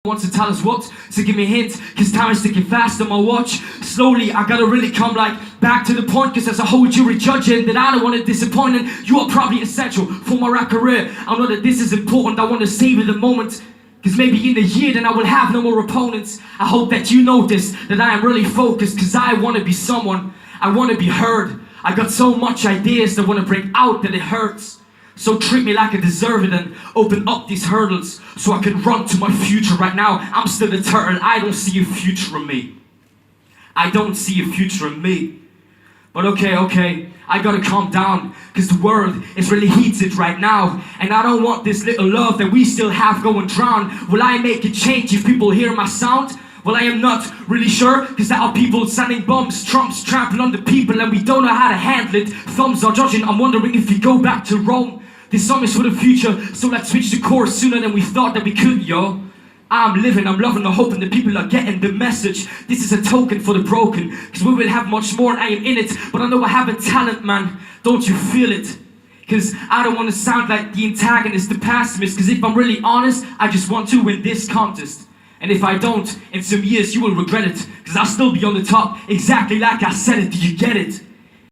wants to tell us what, so give me a hint, cause time is ticking fast on my watch. Slowly, I gotta really come back to the point, cause there's a whole jury judging that I don't want to disappoint, and you are probably essential for my rap career. I know that this is important, I want to savor the moment, cause maybe in a year then I will have no more opponents. I hope that you notice that I am really focused, cause I want to be someone, I want to be heard. I got so much ideas that want to break out that it hurts. So treat me like I deserve it and open up these hurdles so I can run to my future. Right now, I'm still a turtle. I don't see a future in me. I don't see a future in me. But okay, I gotta calm down, cause the world is really heated right now. And I don't want this little love that we still have going drown. Will I make a change if people hear my sound? Well, I am not really sure, cause there are people sending bombs, Trumps trampling on the people, and we don't know how to handle it. Thumbs are judging, I'm wondering if we go back to Rome. This song is for the future, so let's switch the course sooner than we thought that we could, yo. I'm living, I'm loving, I'm hoping that people are getting the message. This is a token for the broken, cause we will have much more and I am in it. But I know I have a talent, man, don't you feel it? Cause I don't want to sound like the antagonist, the pessimist. Cause if I'm really honest, I just want to win this contest. And if I don't, in some years you will regret it, cause I'll still be on the top, exactly like I said it. Do you get it?